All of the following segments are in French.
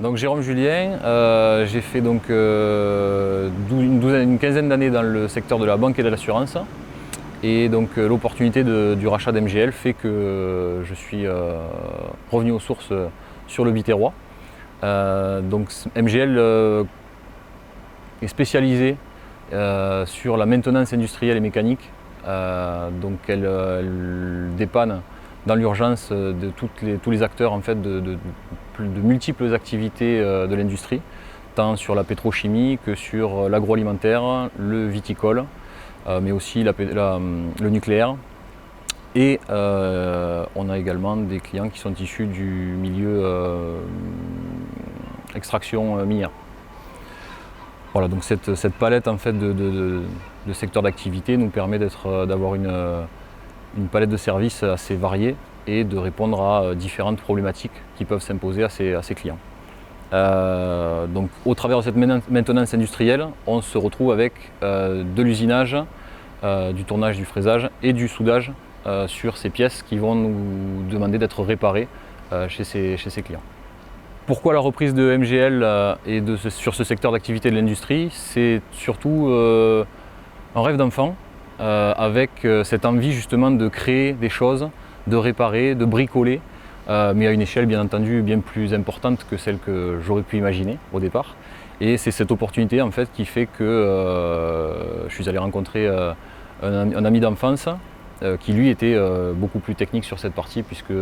Donc Jérôme Julien, j'ai fait donc une quinzaine d'années dans le secteur de la banque et de l'assurance. Et donc l'opportunité du rachat d'MGL fait que je suis revenu aux sources sur le Biterrois. Donc MGL est spécialisée sur la maintenance industrielle et mécanique. Donc elle dépanne dans l'urgence de tous les acteurs en fait, de multiples activités de l'industrie, tant sur la pétrochimie que sur l'agroalimentaire, le viticole, mais aussi le nucléaire. Et on a également des clients qui sont issus du milieu extraction minière. Voilà, donc cette palette en fait, de secteurs d'activité nous permet d'avoir une palette de services assez variée et de répondre à différentes problématiques qui peuvent s'imposer à ces clients. Donc, au travers de cette maintenance industrielle, on se retrouve avec de l'usinage, du tournage, du fraisage et du soudage sur ces pièces qui vont nous demander d'être réparées chez ces clients. Pourquoi la reprise de MGL et sur ce secteur d'activité de l'industrie? C'est surtout un rêve d'enfant avec cette envie justement de créer des choses, de réparer, de bricoler, mais à une échelle bien entendu bien plus importante que celle que j'aurais pu imaginer au départ. Et c'est cette opportunité en fait qui fait que je suis allé rencontrer un ami d'enfance qui lui était beaucoup plus technique sur cette partie puisque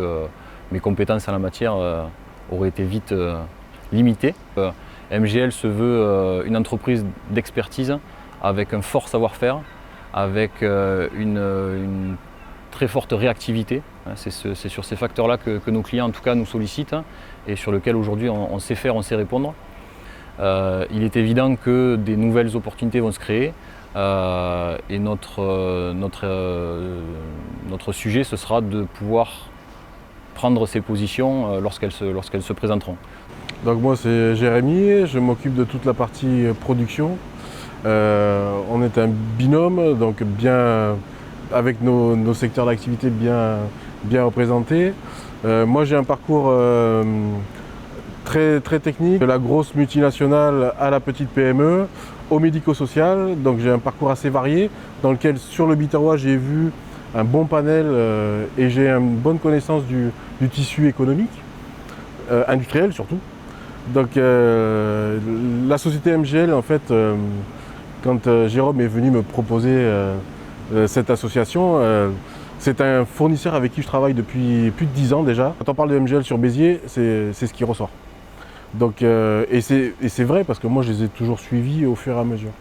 mes compétences en la matière auraient été vite limitées. MGL se veut une entreprise d'expertise avec un fort savoir-faire, avec une très forte réactivité. C'est sur ces facteurs-là que nos clients en tout cas nous sollicitent et sur lesquels aujourd'hui on sait faire, on sait répondre. Il est évident que des nouvelles opportunités vont se créer et notre sujet ce sera de pouvoir prendre ces positions lorsqu'elles se présenteront. Donc moi c'est Jérémy, je m'occupe de toute la partie production. On est un binôme, donc bien avec nos secteurs d'activité bien représentés. Moi j'ai un parcours très technique, de la grosse multinationale à la petite PME, au médico-social, donc j'ai un parcours assez varié dans lequel sur le Biterrois j'ai vu un bon panel et j'ai une bonne connaissance du tissu économique, industriel surtout. Donc la société MGL en fait, quand Jérôme est venu me proposer cette association, c'est un fournisseur avec qui je travaille depuis plus de 10 ans déjà. Quand on parle de MGL sur Béziers, c'est ce qui ressort. Donc, et c'est vrai parce que moi je les ai toujours suivis au fur et à mesure.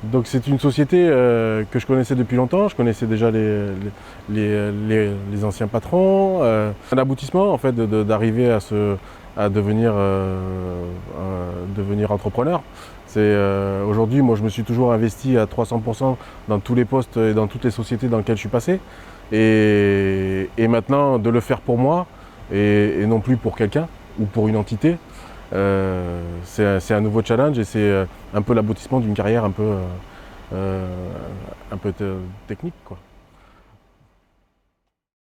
Donc c'est une société que je connaissais depuis longtemps, je connaissais déjà les anciens patrons. Un aboutissement en fait d'arriver à devenir entrepreneur. Aujourd'hui, moi je me suis toujours investi à 300% dans tous les postes et dans toutes les sociétés dans lesquelles je suis passé. Et maintenant de le faire pour moi et non plus pour quelqu'un ou pour une entité, c'est un nouveau challenge et c'est un peu l'aboutissement d'une carrière un peu technique, quoi.